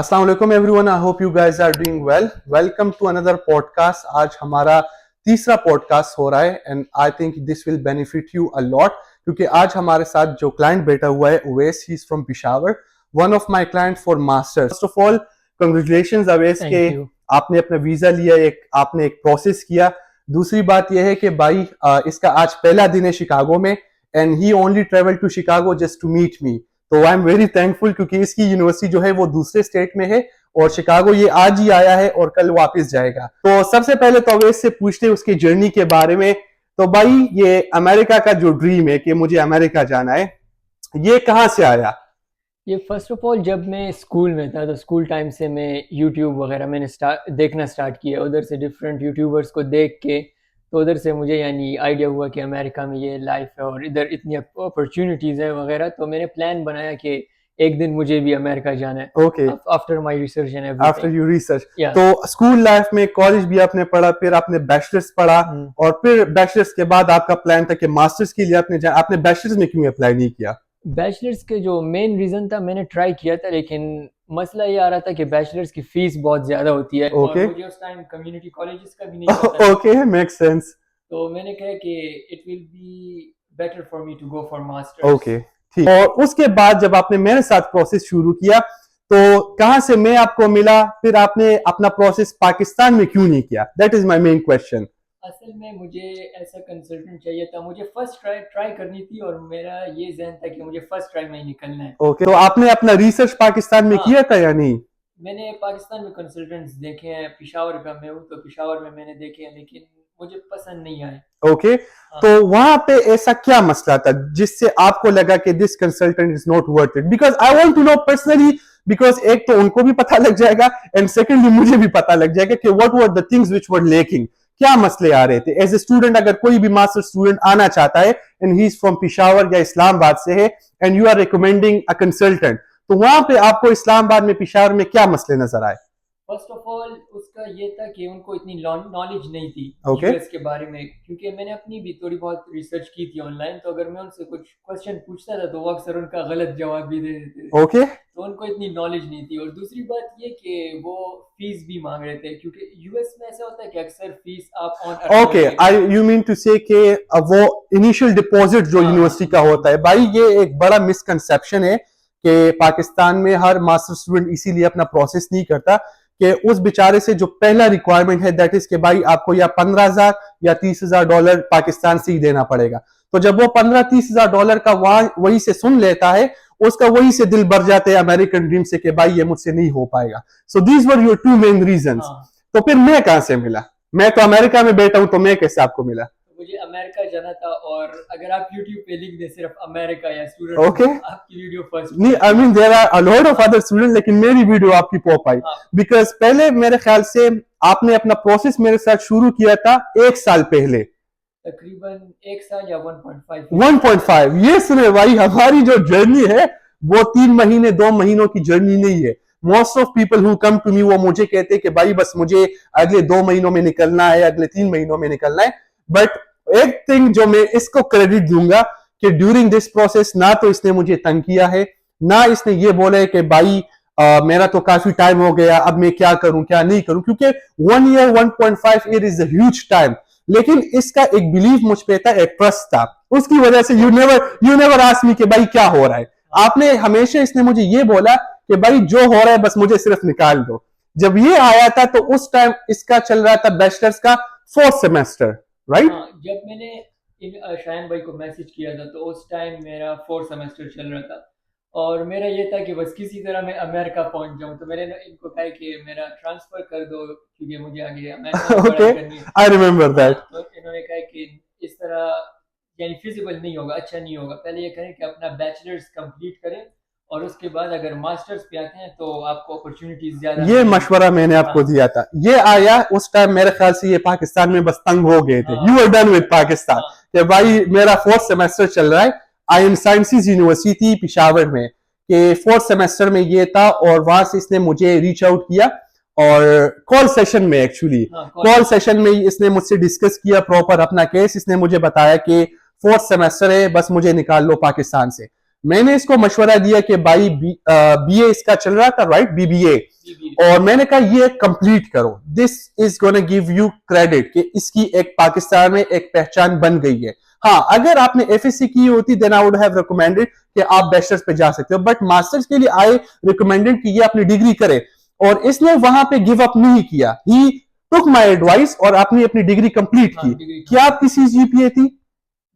अस्सलाम वालेकुम everyone, I hope you guys are doing well. Welcome to another podcast. आज हमारा तीसरा पॉडकास्ट हो रहा है and I think this will benefit you a lot, क्योंकि आज हमारे साथ जो क्लाइंट बैठा हुआ है Awais, he is from Peshawar, one of my client for masters. First of all congratulations Awais के आपने अपना वीजा लिया, आपने एक प्रोसेस किया। दूसरी बात यह है कि भाई इसका आज पहला दिन है शिकागो में and he only travel to Chicago just to meet me. तो आई एम वेरी थैंकफुल, क्योंकि इसकी यूनिवर्सिटी जो है वो दूसरे स्टेट में है और शिकागो ये आज ही आया है और कल वापस जाएगा। तो सबसे पहले तो अवैस से पूछते हैं उसकी जर्नी के बारे में। तो भाई ये अमेरिका का जो ड्रीम है कि मुझे अमेरिका जाना है, ये कहाँ से आया? ये फर्स्ट ऑफ ऑल जब मैं स्कूल में था तो स्कूल टाइम से मैं यूट्यूब वगैरह मैंने देखना स्टार्ट किया। उधर से डिफरेंट यूट्यूबर्स को देख के तो उधर से मुझे यानी आइडिया हुआ कि अमेरिका में ये लाइफ है और इधर इतनी अपॉर्चुनिटीज़ है वगैरह। तो मैंने प्लान बनाया कि एक दिन मुझे भी अमेरिका जाना है। Okay, after my research and everything. After you research, तो स्कूल लाइफ में कॉलेज भी आपने पढ़ा, फिर आपने बैचलर्स पढ़ा और फिर बैचलर्स के बाद आपका प्लान था कि मास्टर्स के लिए आपने बैचलर्स में क्यों अप्लाई नहीं किया? बैचलर्स के जो मेन रीज़न था, मैंने ट्राई किया था लेकिन मसला ये आ रहा था कि बैचलर्स की फीस बहुत ज़्यादा होती है। और मुझे उस टाइम कम्युनिटी कॉलेजेस का भी नहीं पता था। Okay, make sense. तो मैंने कहा कि it will be better for me to go for masters. Okay, ठीक। और उसके बाद जब आपने मेरे साथ प्रोसेस शुरू किया तो कहां से मैं आपको मिला, फिर आपने अपना प्रोसेस पाकिस्तान में क्यों नहीं किया? That is my main question. असल में मुझे ऐसा कंसल्टेंट चाहिए था, मुझे फर्स्ट ट्राई करनी थी और मेरा ये ज़हन था कि मुझे फर्स्ट ट्राई में ही निकलना है। ओके, तो आपने अपना रिसर्च पाकिस्तान में किया था या नहीं? मैंने पाकिस्तान में कंसल्टेंट्स देखे हैं, पिशावर का मैं हूँ तो पिशावर में मैंने देखे हैं लेकिन मुझे पसंद नहीं आए। ओके, तो वहां पे ऐसा क्या मसला था जिससे आपको लगा कि this consultant is not worth it? Because I want to know personally, because एक तो उनको भी पता लग जाएगा एंड सेकेंडली मुझे भी पता लग जाएगा कि what were the things which were lacking, क्या मसले आ रहे थे। एज ए स्टूडेंट, अगर कोई भी मास्टर स्टूडेंट आना चाहता है and he is from Peshawar या इस्लामाबाद से है and you are recommending a consultant, तो वहां पे आपको इस्लामाबाद में, पिशावर में क्या मसले नजर आए? फर्स्ट ऑफ ऑल उसका ये था कि उनको इतनी नॉलेज नहीं थी यूएस के बारे में, क्योंकि मैंने अपनी भी थोड़ी बहुत रिसर्च की थी ऑनलाइन। तो अगर मैं उनसे कुछ क्वेश्चन पूछता था तो वो अक्सर उनका गलत जवाब भी दे देते थे। ओके, तो उनको इतनी नॉलेज नहीं थी। और दूसरी बात ये कि वो फीस भी मांग रहे थे, क्योंकि यूएस में ऐसा होता है कि अक्सर फीस आप on okay, I you mean to say कि वो इनिशियल डिपॉजिट जो यूनिवर्सिटी का होता है। भाई ये एक बड़ा मिसकंसेप्शन है कि पाकिस्तान में हर मास्टर स्टूडेंट इसीलिए अपना प्रोसेस नहीं करता कि उस बेचारे से जो पहला रिक्वायरमेंट है दैट इज के भाई आपको या 15,000 या 30,000 डॉलर पाकिस्तान से ही देना पड़ेगा। तो जब वो 15-30,000 डॉलर का वही से सुन लेता है, उसका वही से दिल भर जाते हैं अमेरिकन ड्रीम से कि भाई ये मुझसे नहीं हो पाएगा। So these were your two main reasons. तो फिर मैं कहां से मिला? मैं तो अमेरिका में बैठा हूं, तो मैं कैसे आपको मिला? मुझे अमेरिका जाना था और अगर आप YouTube पे लिख दे सिर्फ अमेरिका या स्टूडेंट, ओके, आपकी वीडियो फर्स्ट नहीं, I mean there are a lot of other student, लेकिन मेरी वीडियो आपकी पॉप आई बिकॉज पहले मेरे ख्याल से आपने अपना प्रोसेस मेरे साथ शुरू किया था 1 साल पहले, तकरीबन 1 साल या 1.5। ये सुने भाई, हमारी जो जर्नी है वो 3 महीने 2 महीनों की जर्नी नहीं है। Most of people who come to me वो मुझे कहते हैं कि भाई बस मुझे अगले 2 महीनों में निकलना है, अगले 3 महीनों में निकलना है। बट एक थिंग जो मैं इसको क्रेडिट दूंगा कि ड्यूरिंग दिस प्रोसेस ना तो इसने मुझे तंग किया है, ना इसने ये बोला है कि भाई मेरा तो काफी टाइम हो गया, अब मैं क्या करूं क्या नहीं करूं, क्योंकि 1 year 1.5 year is a huge time. लेकिन इसका एक बिलीव मुझ पे था, एक ट्रस्ट था, उसकी वजह से यू नेवर आस्क मी कि भाई क्या हो रहा है। आपने हमेशा, इसने मुझे ये बोला कि भाई जो हो रहा है बस मुझे सिर्फ निकाल दो। जब ये आया था तो उस टाइम इसका चल रहा था बैचलर्स का 4th सेमेस्टर, राइट? जब मैंने शायन भाई को मैसेज किया था तो उस टाइम मेरा 4th सेमेस्टर चल रहा था और मेरा ये था कि बस किसी तरह मैं अमेरिका पहुंच जाऊं। तो मैंने इनको कहा कि मेरा ट्रांसफर कर दो क्योंकि मुझे आगे अमेरिका में पढ़ाई करनी है। I remember that. तो इन्होंने कहा कि इस तरह यानी फिजिबल नहीं होगा, अच्छा नहीं होगा, पहले ये करें कि अपना बैचलर्स कंप्लीट करें और उसके बाद अगर मास्टर्स पे आते हैं तो आपको अपॉर्चुनिटीज ज्यादा। ये मशवरा मैंने आपको दिया था, ये आया उस टाइम मेरे ख्याल से ये पाकिस्तान में बस तंग हो गए थे। You are done with Pakistan कि भाई मेरा 4th सेमेस्टर चल रहा है I am sciences university Peshawar में, कि 4th सेमेस्टर में ये था। और वहां से इसने मुझे रीच आउट किया और कॉल सेशन में, एक्चुअली कॉल सेशन में इसने मुझसे डिस्कस किया प्रॉपर अपना केस। इसने मुझे बताया कि 4th सेमेस्टर है, बस मुझे निकाल लो पाकिस्तान से। मैंने इसको मशवरा दिया कि भाई बीए इसका चल रहा था, राइट, बीबीए, और मैंने कहा ये कंप्लीट करो, this is gonna give you credit कि इसकी एक पाकिस्तान में एक पहचान बन गई है। हाँ, अगर आपने एफएससी की होती then I would have recommended कि आप बैचलर्स पे जा सकते हो, बट मास्टर्स के लिए आई रिकमेंडेड कि ये अपनी डिग्री करे, और इसने वहां पे गिव अप नहीं किया। ही टुक माय एडवाइस और आपने अपनी डिग्री कंप्लीट की। क्या आपकी सीजीपीए थी?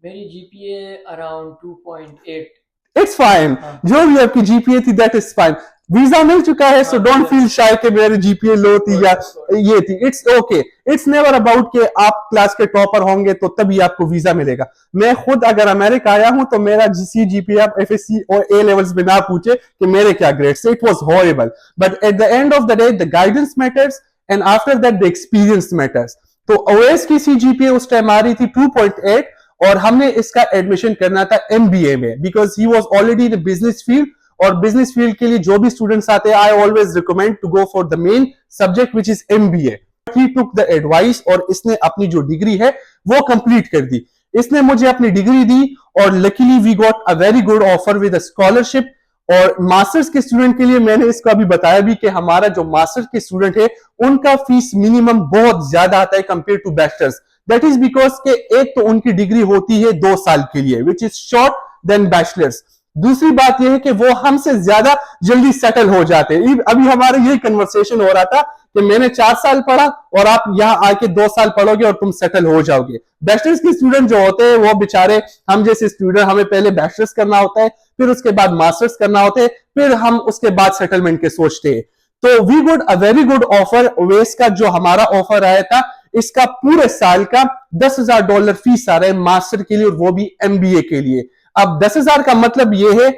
मेरी जीपीए अराउंड 2.8। इट्स फाइन, जो भी आपकी जीपीए थी दैट इज फाइन। वीजा मिल चुका है, सो डोंट फील शाय कि मेरी जीपीए लो थी या ये थी। It's okay, it's never about कि आप क्लास के टॉपर होंगे तो तभी आपको वीजा मिलेगा। मैं खुद अगर अमेरिका आया हूं तो मेरा जीपीए आप एफएससी और ए लेवल्स में ना पूछे कि मेरे क्या ग्रेड्स थे, it was horrible, but at the end of the day the guidance matters and after that the experience matters. तो ओएस की सीजीपीए उस टाइम आ रही थी 2.8 और हमने इसका एडमिशन करना था एमबीए में, because he was already in business field, और बिजनेस फील्ड के लिए जो भी स्टूडेंट्स आते हैं I always recommend to go for the main subject which is MBA. He took the advice और इसने अपनी जो डिग्री है वो कंप्लीट कर दी। इसने मुझे अपनी डिग्री दी और luckily we got a very good offer with a scholarship. और मास्टर्स के स्टूडेंट के लिए मैंने इसका भी बताया भी कि हमारा जो मास्टर्स के स्टूडेंट है उनका फीस मिनिमम बहुत ज्यादा आता है compare to bachelors. That is because के एक तो उनकी डिग्री होती है 2 साल के लिए which is short than bachelors. दूसरी बात यह है कि वो हमसे ज्यादा जल्दी सेटल हो जाते हैं। अभी हमारे यही कन्वर्सेशन हो रहा था कि मैंने 4 साल पढ़ा और आप यहाँ आके 2 साल पढ़ोगे और तुम सेटल हो जाओगे। बैचलर्स के स्टूडेंट जो होते हैं वो बेचारे हम जैसे स्टूडेंट, हमें पहले बैचलर्स करना होता है, फिर उसके बाद मास्टर्स करना होता है, फिर हम उसके बाद सेटलमेंट के सोचते हैं। तो we got a very good offer. Owais का जो हमारा ऑफर आया था इसका पूरे साल का $10,000 फीस आ रहा है मास्टर के लिए, और वो भी एमबीए के लिए। अब 10,000 का मतलब ये है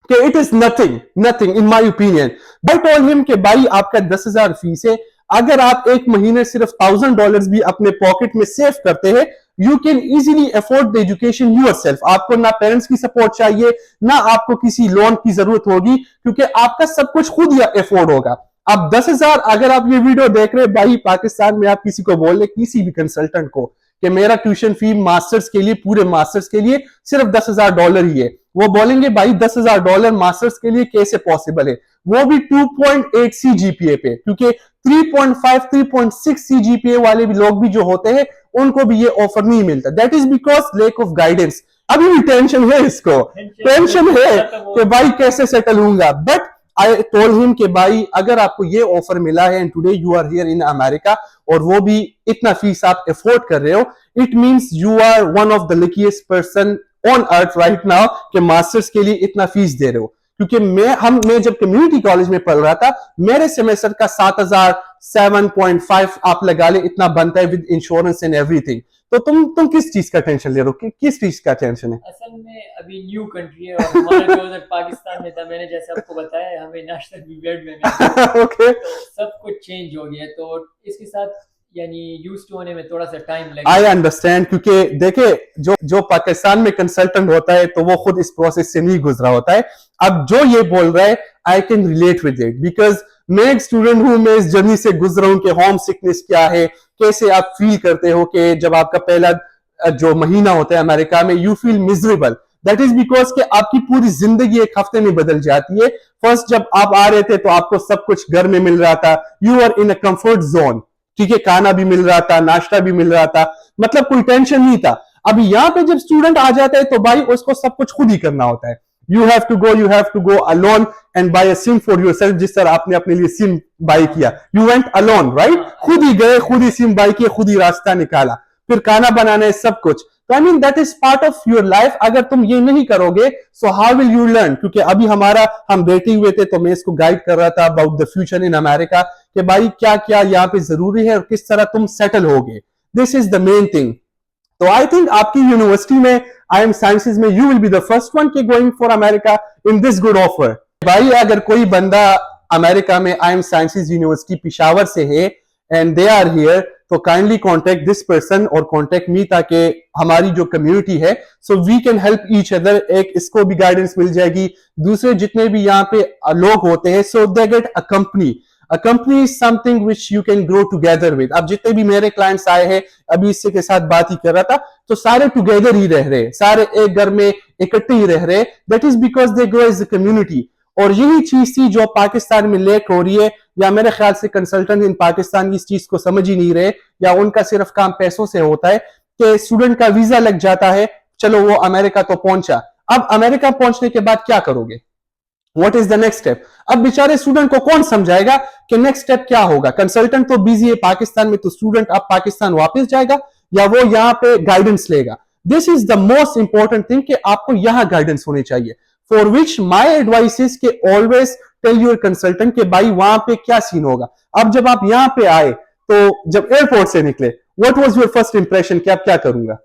कि it is nothing in my opinion. I told him कि भाई आपका 10,000 फीस है, अगर आप एक महीने सिर्फ $1,000 भी अपने पॉकेट में सेव करते हैं you can easily afford the education yourself. आपको ना पेरेंट्स की सपोर्ट चाहिए, ना आपको किसी लोन की जरूरत होगी, क्योंकि आपका सब कुछ खुद ही अफोर्ड होगा। अब 10,000, अगर आप ये वीडियो देख रहे हैं भाई पाकिस्तान में, आप किसी को बोल रहे, किसी भी कंसल्टेंट को कि मेरा ट्यूशन फी मास्टर्स के लिए, पूरे मास्टर्स के लिए सिर्फ $10,000 ही है, वो बोलेंगे भाई $10,000 मास्टर्स के लिए कैसे पॉसिबल है, वो भी 2.8 सीजीपीए पे, क्योंकि 3.5 3.6 सीजीपीए वाले भी लोग भी जो होते हैं उनको भी ये ऑफर नहीं मिलता। That is because lack of guidance. अभी भी टेंशन है, इसको टेंशन है कि भाई कैसे सेटल होऊंगा। बट आई टोल्ड हिम कि भाई अगर आपको ये ऑफर मिला है and today you are here in America और वो भी इतना फीस आप अफोर्ड कर रहे हो, it means you are one of the luckiest person on earth right now कि मास्टर्स के लिए इतना फीस दे रहे हो। क्योंकि मैं जब कम्युनिटी कॉलेज में पढ़ रहा था मेरे सेमेस्टर का 7,000 7.5 आप लगा ले इतना बनता है विद इंश्योरेंस एंड एवरीथिंग। तो तुम किस चीज का टेंशन ले रहे हो, किस चीज का टेंशन है? असल में अभी न्यू कंट्री है और हमारा जो उधर पाकिस्तान में था, मैंने जैसे आपको बताया हमें नाश्ता भी बेड में मिलता है। ओके, तो सब कुछ चेंज हो गया, तो इसके साथ यानी यूज्ड होने में थोड़ा सा टाइम लगेगा। आई अंडरस्टैंड, क्योंकि देखे जो पाकिस्तान में कंसल्टेंट होता है तो वो खुद इस प्रोसेस से नहीं गुजरा होता है। अब जो ये बोल रहा है I can relate with it, because मैं एक स्टूडेंट हूं, मैं इस जर्नी से गुजरा हूं कि होम सिकनेस क्या है, कैसे आप फील करते हो कि जब आपका पहला जो महीना होता है अमेरिका में you feel miserable. That is because कि आपकी पूरी जिंदगी एक हफ्ते में बदल जाती है। फर्स्ट जब आप आ रहे थे तो आपको सब कुछ घर में मिल रहा था, you are in a comfort zone, ठीक है, खाना भी मिल रहा था, नाश्ता भी मिल रहा था, मतलब कोई टेंशन नहीं था। अभी यहाँ पे जब स्टूडेंट आ जाता है तो भाई उसको सब कुछ खुद ही करना होता है। You have to go alone and buy a sim for yourself, जिस तरह आपने अपने लिए सिम बाय किया, यू वेंट अलोन राइट, खुद ही गए, खुद ही सिम बाय किए, खुद ही रास्ता निकाला, फिर खाना बनाना है, सब कुछ। तो I mean that is part of your life. अगर तुम ये नहीं करोगे so how will you learn? क्योंकि अभी हम बैठे हुए थे तो मैं इसको गाइड कर रहा था about the future in America कि भाई क्या क्या यहाँ पे जरूरी है और किस तरह तुम सेटल होगे। This is the main thing. तो आई थिंक आपकी यूनिवर्सिटी में आई एम साइंसेज में you will be the first one के going for America in this good offer. भाई अगर कोई बंदा अमेरिका में I M sciences university Peshawar से है एंड दे आर हियर तो काइंडली कॉन्टेक्ट दिस पर्सन और कॉन्टेक्ट मी, ताकि हमारी जो कम्युनिटी है so we can help each other. एक इसको भी गाइडेंस मिल जाएगी, दूसरे जितने भी यहाँ पे लोग होते हैं so they get a company. A company is something which you can grow together with. अब जितने भी मेरे क्लाइंट्स आए हैं, अभी इससे के साथ बात ही कर रहा था, तो सारे टुगेदर ही रह रहे, सारे एक घर में इकट्ठे ही रह रहे. That is because they grow as a community. और यही चीज थी जो पाकिस्तान में लेक हो रही है, या मेरे ख्याल से कंसल्टेंट इन पाकिस्तान इस चीज को समझ ही नहीं रहे, या उनका सिर्फ काम पैसों से होता है कि स्टूडेंट का वीजा लग जाता है, चलो वो अमेरिका तो पहुंचा. अब अमेरिका पहुंचने के बाद क्या करोगे? What is the next step? अब बेचारे स्टूडेंट को कौन समझाएगा कि नेक्स्ट स्टेप क्या होगा? कंसल्टेंट तो बिजी है पाकिस्तान में, तो स्टूडेंट अब पाकिस्तान वापस जाएगा या वो यहाँ पे गाइडेंस लेगा? This is the most important thing कि आपको यहाँ गाइडेंस होनी चाहिए. For which my advice is के ऑलवेज टेल योर कंसल्टेंट कि भाई वहां पे क्या सीन होगा. अब जब आप यहाँ पे आए, तो जब एयरपोर्ट से निकले, what was your first impression कि आप क्या करूंगा?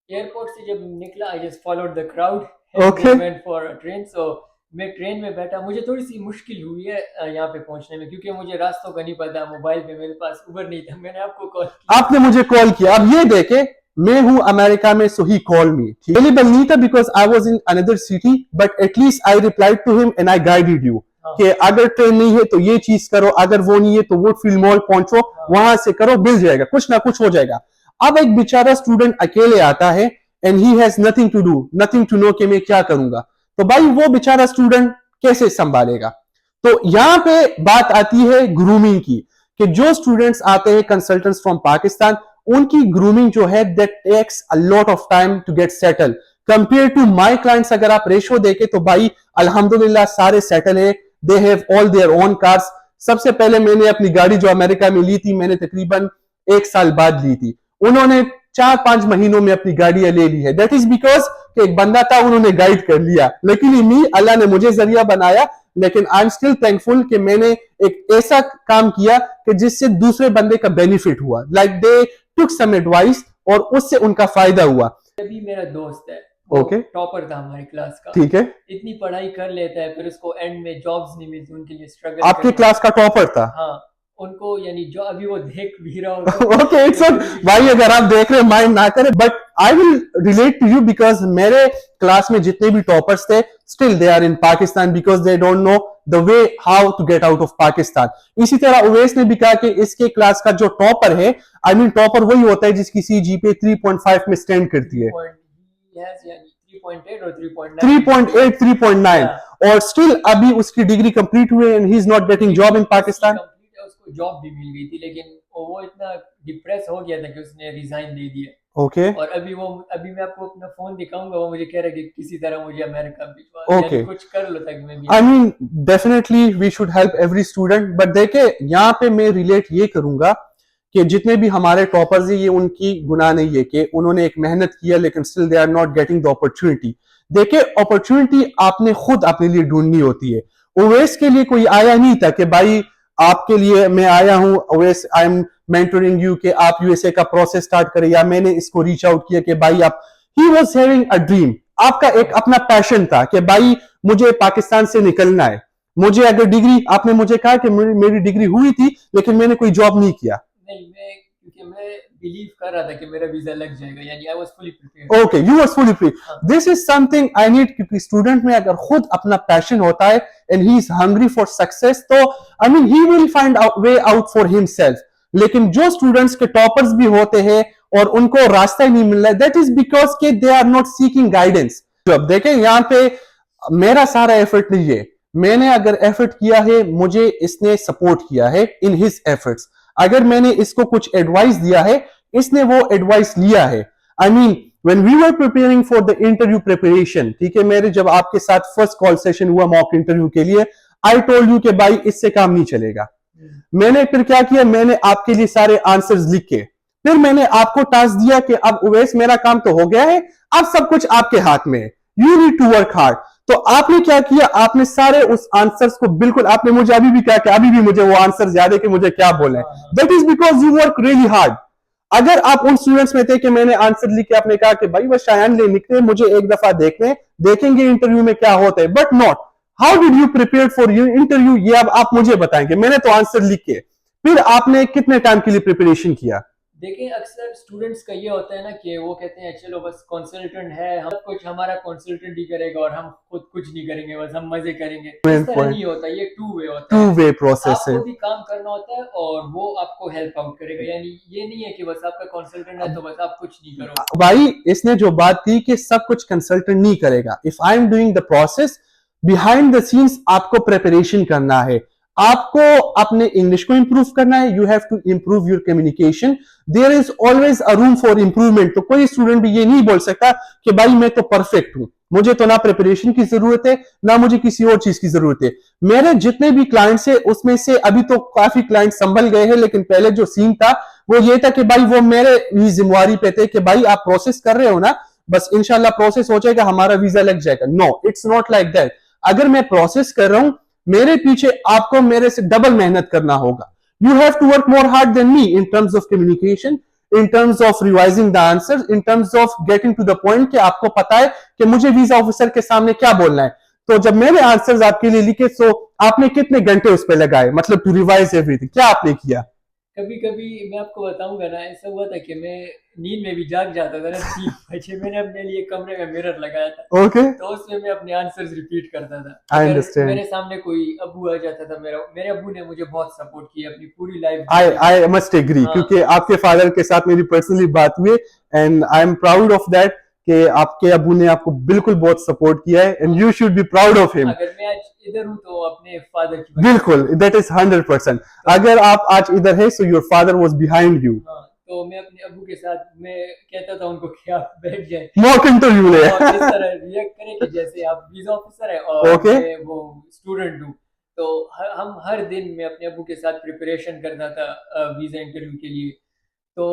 एयरपोर्ट से जब निकला, I just followed the crowd, Okay. Went for a train. So मैं ट्रेन में बैठा, मुझे थोड़ी सी मुश्किल हुई है यहाँ पे पहुंचने में, क्योंकि मुझे रास्तों का नहीं पता. मोबाइल पे मेरे पास उबर नहीं था, मैंने आपको कॉल किया. आपने मुझे कॉल किया. अब ये देखे मैं हूं अमेरिका में, सो ही कॉल मी. अवेलेबल नहीं था because I was in another city, but at least I replied to him and I guided you कि अगर ट्रेन नहीं है तो ये चीज करो, अगर वो नहीं है तो वुडफील्ड मॉल पहुंचो, वहां से करो, मिल जाएगा, कुछ ना कुछ हो जाएगा. अब एक बेचारा स्टूडेंट अकेले आता है and he has nothing to do, nothing to know कि मैं क्या करूंगा. तो भाई वो बेचारा स्टूडेंट कैसे संभालेगा? तो यहां पे बात आती है ग्रूमिंग की, कि जो स्टूडेंट्स आते हैं कंसल्टेंट्स फ्रॉम पाकिस्तान, उनकी ग्रूमिंग जो है that takes a lot of time to get settle compare to my clients. अगर आप रेशो देखें तो भाई अल्हम्दुलिल्लाह सारे सेटल है, they have all their own cars. सबसे पहले मैंने अपनी गाड़ी जो अमेरिका में ली थी, मैंने तकरीबन 1 साल बाद ली थी. उन्होंने 4-5 महीनों में अपनी गाड़ियां ले ली है. दैट इज बिकॉज एक बंदा था, उन्होंने गाइड कर लिया. लेकिन अल्लाह ने मुझे जरिया बनाया, लेकिन आई एम स्टिल थैंकफुल कि मैंने एक ऐसा काम किया कि जिससे दूसरे बंदे का बेनिफिट हुआ. Like they took some advice और उससे उनका फायदा हुआ. अभी मेरा दोस्त है, ओके, टॉपर था हमारी क्लास का. ठीक है. इतनी पढ़ाई कर लेता है, फिर उसको एंड में जॉब्स नहीं मिलती, उनके लिए स्ट्रगल. आपके क्लास का टॉपर था? हाँ, उनको यानी जो अभी वो देख भी रहा होगा. ओके, इट्स भाई अगर आप देख रहे माइंड ना करें, but I will relate to you because मेरे क्लास में जितने भी टॉपर्स थे, still they are in Pakistan because they don't know the way how to get out of Pakistan. इसी तरह उवैस ने भी कहा कि इसके क्लास का जो टॉपर है, आई मीन टॉपर वही होता है जिसकी सीजीपीए 3.5 में स्टैंड करती है. 3.8 और 3.8, 3.9, और स्टिल अभी उसकी डिग्री कंप्लीट हुई and he is not getting job in Pakistan. उसको जॉब भी मिल गई थी, लेकिन वो इतना डिप्रेस हो गया था कि उसने रिजाइन दे दिया. ओके, और अभी मैं आपको अपना फोन दिखाऊंगा, वो मुझे कह रहा है कि किसी तरह मुझे अमेरिका भिजवा, ओके, कुछ कर लो ताकि मैं भी. I mean definitely we should help every student. But देखे यहाँ पे मैं रिलेट ये करूंगा कि जितने भी हमारे टॉपर्स हैं, ये उनकी गुनाह नहीं है कि उन्होंने एक मेहनत किया लेकिन still they are not getting the opportunity. देखे अपॉर्चुनिटी आपने खुद अपने लिए ढूंढनी होती है. ओवैस के लिए कोई आया नहीं था कि भाई आपके लिए मैं आया हूं, Owais I am mentoring you कि आप यूएसए का प्रोसेस स्टार्ट करें, या मैंने इसको रीच आउट किया कि भाई आप, he was having a dream. आपका एक अपना पैशन था कि भाई मुझे पाकिस्तान से निकलना है. मुझे अगर डिग्री, आपने मुझे कहा कि मेरी डिग्री हुई थी लेकिन मैंने कोई जॉब नहीं किया. नहीं, क्योंकि मैं बिलीव कर रहा था कि मेरा वीजा लग जाएगा, यानी I was fully prepared. Okay, you was fully free. This is something I need, क्योंकि स्टूडेंट में अगर खुद अपना पैशन होता है and he is hungry for success, तो I mean he will find way out for himself. लेकिन जो स्टूडेंट्स के टॉपर्स भी होते हैं और उनको रास्ता ही नहीं मिल रहा है, दैट इज बिकॉज के they are not seeking guidance. अब देखें यहाँ पे मेरा सारा एफर्ट नहीं है, मैंने अगर एफर्ट किया है, मुझे इसने सपोर्ट किया है इन हिज एफर्ट्स. अगर मैंने इसको कुछ एडवाइस दिया है, इसने वो एडवाइस लिया है. I mean when we were preparing for the interview preparation, ठीक है, मेरे जब आपके साथ फर्स्ट कॉल सेशन हुआ मॉक इंटरव्यू के लिए, आई टोल्ड यू कि भाई इससे काम नहीं चलेगा. मैंने फिर क्या किया, मैंने आपके लिए सारे आंसर्स लिख के, फिर मैंने आपको टास्क दिया कि अब उवैस मेरा काम तो हो गया है, अब सब कुछ आपके हाथ में है, you need to work hard. तो आपने क्या किया, आपने सारे उस आंसर्स को बिल्कुल, आपने मुझे अभी भी क्या, कि अभी भी मुझे वो आंसर्स याद है कि मुझे क्या बोलना है. That is because you work really hard. अगर आप उन स्टूडेंट्स में थे कि मैंने आंसर लिख के आपने कहा कि भाई बस शायान ले निकले, मुझे एक दफा देखेंगे इंटरव्यू में क्या होता है, but not, how did you prepare for your interview, ये अब आप मुझे बताएंगे. मैंने तो आंसर लिख के, फिर आपने कितने टाइम के लिए प्रिपरेशन किया? देखिए अक्सर स्टूडेंट्स का ये होता है ना कि वो कहते हैं चलो बस कंसल्टेंट है, हम सब कुछ हमारा कंसल्टेंट ही करेगा और हम खुद कुछ नहीं करेंगे, बस हम मजे करेंगे। इस तरह पॉइंट नहीं होता, ये टू वे होता टू है। वे प्रोसेस है। आपको भी काम करना होता है और वो आपको हेल्प आउट करेगा, यानी ये नहीं है कि बस आपका कंसल्टेंट है तो बस आप कुछ नहीं करो। भाई इसने जो बात की कि सब कुछ कंसल्टेंट नहीं करेगा, if I am doing the process behind the scenes, आपको प्रिपरेशन करना है, आपको अपने इंग्लिश को इंप्रूव करना है, you have to improve your communication, there is always a room for improvement. तो कोई स्टूडेंट भी ये नहीं बोल सकता कि भाई मैं तो परफेक्ट हूं, मुझे तो ना प्रिपरेशन की जरूरत है ना मुझे किसी और चीज की जरूरत है। मेरे जितने भी क्लाइंट्स है उसमें से अभी तो काफी क्लाइंट संभल गए हैं, लेकिन पहले जो सीन था वो ये था कि भाई वो मेरे ही जिम्मेवारी पे थे कि भाई आप प्रोसेस कर रहे हो ना, बस इंशाल्लाह प्रोसेस हो जाएगा, हमारा वीजा लग जाएगा। No, it's not like that. अगर मैं प्रोसेस कर रहा हूं, मेरे पीछे आपको मेरे से डबल मेहनत करना होगा। You have to work more hard than me in terms of communication, in terms of revising the answer, in terms of getting to the point कि आपको पता है कि मुझे वीजा ऑफिसर के सामने क्या बोलना है। तो जब मैंने आंसर्स आपके लिए लिखे, तो आपने कितने घंटे उस पर लगाए, मतलब टू रिवाइज एवरीथिंग, क्या आपने किया? कभी कभी मैं आपको बताऊंगा ना, ऐसा हुआ था कि मैं नींद में भी जाग जाता था ना 3 बजे। मैंने अपने लिए कमरे में मिरर लगाया था, ओके, तो उसमें मैं अपने आंसर्स रिपीट करता था। आई अगर अंडरस्टैंड। मेरे सामने कोई अबू आ जाता था, मेरे अबू ने मुझे बहुत सपोर्ट किया अपनी पूरी लाइफ आई जीने में। आई मस्ट एग्री, हाँ, क्योंकि आपके फादर के साथ मेरी पर्सनली बात हुई, and I am proud of that कि आपके अबू ने आपको बिल्कुल बहुत सपोर्ट किया है, and you should be proud of him. अगर मैं आज इधर हूँ तो अपने फादर की वजह से। बिल्कुल, दैट इज 100%। अगर आप आज इधर है, so your father was behind you. हाँ, तो मैं अपने अबू के साथ मैं कहता था उनको कि आप बैठ जाए मॉक इंटरव्यू ले। और इस तरह रिएक्ट करें कि जैसे आप वीजा ऑफिसर है और Okay. मैं वो स्टूडेंट हूँ। तो हम हर दिन मैं अपने अबू के साथ प्रिपरेशन करता था वीजा इंटरव्यू के लिए। तो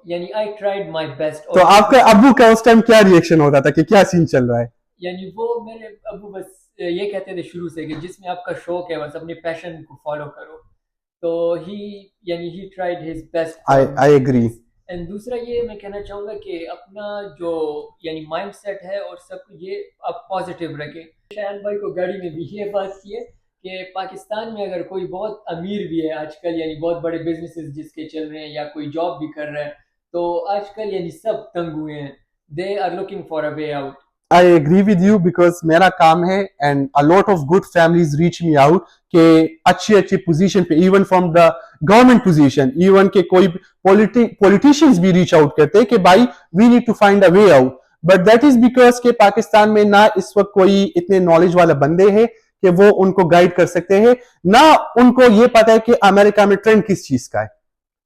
यानी आई ट्राइड माय बेस्ट। तो आपके अबू का उस टाइम क्या रिएक्शन होता था कि क्या सीन चल रहा है? यानी वो मेरे अबू बस ये कहते थे शुरू से कि जिसमें आपका शौक है बस अपने पैशन को फॉलो करो। तो he tried his best. I agree. And दूसरा ये मैं कहना चाहूंगा कि अपना जो यानी माइंड सेट है और सब ये आप पॉजिटिव रखें। शायन भाई को गाड़ी में भी ये बात की है कि पाकिस्तान में अगर कोई बहुत अमीर भी है आजकल, यानी बहुत बड़े बिजनेसेस जिसके चल रहे हैं या कोई जॉब भी कर रहा है, तो आजकल यानी सब तंग हुए हैं। They are looking for a way out. I agree with you, because मेरा काम है and a lot of good families reach me out के अच्छी अच्छी पोजीशन पे, even from the government position, even के कोई पॉलिटिशियंस भी रीच आउट करते हैं कि भाई we need to find a way out. But that is because के पाकिस्तान में ना इस वक्त कोई इतने नॉलेज वाले बंदे हैं कि वो उनको गाइड कर सकते हैं, ना उनको ये पता है कि अमेरिका में ट्रेंड किस चीज का है।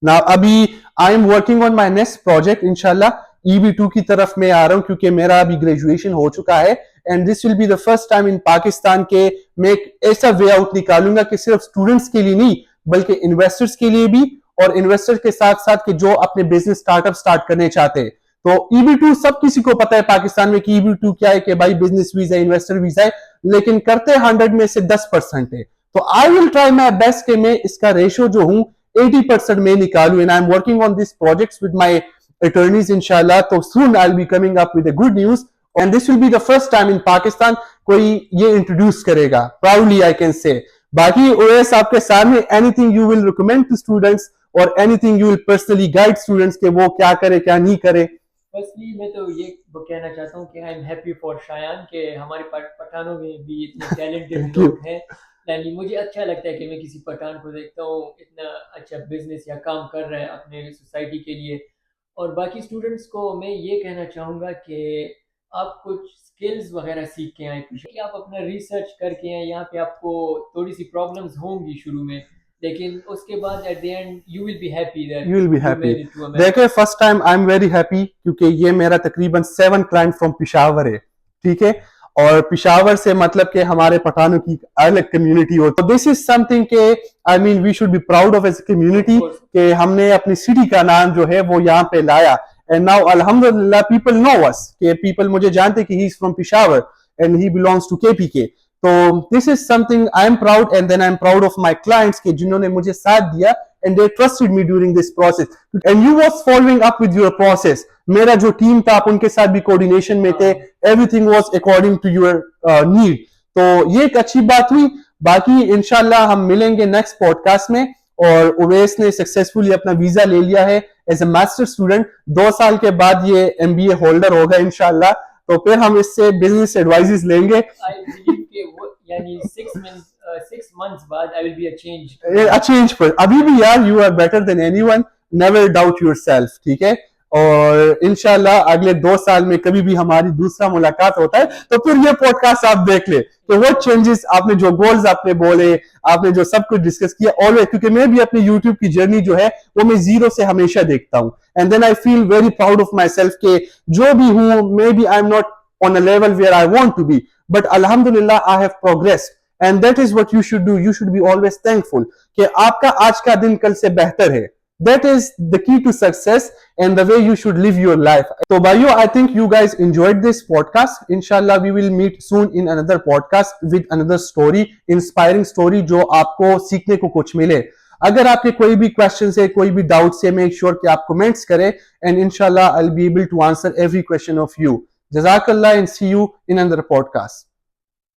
ना अभी I am working on my next project, इंशाल्लाह EB2 की तरफ मैं आ रहा हूं, क्योंकि मेरा अभी ग्रेजुएशन हो चुका है, and this will be the first time in Pakistan के मैं एक ऐसा वे आउट निकालूंगा कि सिर्फ स्टूडेंट्स के लिए नहीं बल्कि इन्वेस्टर्स के लिए भी, और इन्वेस्टर्स के साथ साथ कि जो अपने बिजनेस स्टार्टअप स्टार्ट करने चाहते हैं। तो EB2 सब किसी को पता है पाकिस्तान में कि EB2 क्या है, कि भाई बिजनेस वीजा इन्वेस्टर वीजा है, लेकिन करते 100 में से 10% है। तो I will try my best कि मैं इसका रेशियो जो हूं 80% में निकालू, and I am working on this projects with my attorneys inshallah। तो soon I'll be coming up with a good news, and this will be the first time in Pakistan कोई ये introduce करेगा, proudly I can say। बाकी OS आपके सामने anything you will recommend to students or anything you will personally guide students के वो क्या करे क्या नहीं करे? फर्स्टली मैं तो ये कहना चाहता हूँ कि I am happy for Shayan के हमारे पठानों में भी इतने टैलेंटेड लोग हैं। यानी मुझे अच्छा लगता है कि मैं किसी पठान को देखता हूँ इतना अच्छा बिजनेस या काम कर रहा है अपने सोसाइटी के लिए। और बाकी स्टूडेंट्स को मैं ये कहना चाहूँगा कि आप कुछ स्किल्स वगैरह सीख के आए, कि आप अपना रिसर्च करके आए। यहाँ पे आपको थोड़ी सी प्रॉब्लम्स होंगी शुरू में, लेकिन उसके बाद at the end you will be happy that You will be you happy। made it to America। देखिए first time I am very happy, क्योंकि ये मेरा तकरीबन 7 क्लाइंट फ्रॉम पिशावर है, ठीक है, और पिशावर से मतलब कि हमारे पठानों की अलग कम्युनिटी हो। तो दिस इज समथिंग के I mean we should be proud of as a community कि हमने अपनी सिटी का नाम जो है वो यहाँ पे लाया, एंड नाउ अल्हम्दुलिल्लाह पीपल नो अस, कि पीपल मुझे जानते कि he is from Peshawar and he belongs to KPK। तो this is something I am proud, and then I am proud of my clients के जिन्होंने मुझे साथ दिया and they trusted me during this process, and you was following up with your process। मेरा जो team था आप उनके साथ भी कोऑर्डिनेशन में थे, everything was according to your need। तो ये एक अच्छी बात हुई। बाकी इंशाल्लाह हम मिलेंगे नेक्स्ट पॉडकास्ट में, और उवैस ने सक्सेसफुली अपना वीजा ले लिया है एज ए मास्टर स्टूडेंट। 2 साल के बाद ये MBA होल्डर होगा इंशाल्लाह। तो फिर हम इससे बिजनेस एडवाइजेस लेंगे। I believe कि वो यानी 6 months बाद I will be a change. a change पर अभी भी यार you are better than anyone, never doubt yourself, ठीक है। और इंशाल्लाह अगले 2 साल में कभी भी हमारी दूसरा मुलाकात होता है तो फिर ये पॉडकास्ट आप देख ले कि वो चेंजेस आपने जो गोल्स आपने बोले, आपने जो सब कुछ डिस्कस किया ऑलवेज, क्योंकि मैं भी अपनी यूट्यूब की जर्नी जो है वो मैं जीरो से हमेशा देखता हूँ। And then I feel very proud of my self के जो भी हूँ, may be I am not on a level where I want to be, but अल्हम्दुलिल्लाह I have progressed and that is what you should do. You should be always thankful कि आपका आज का दिन कल से बेहतर है। That is the key to success and the way you should live your life. So भाइयों, I think you guys enjoyed this podcast. Inshallah, we will meet soon in another podcast with another story, inspiring story जो आपको सीखने को कुछ मिले। अगर आपके कोई भी questions है, कोई भी doubts है, make sure कि आप comments करें and inshallah I'll be able to answer every question of you. Jazakallah and see you in another podcast.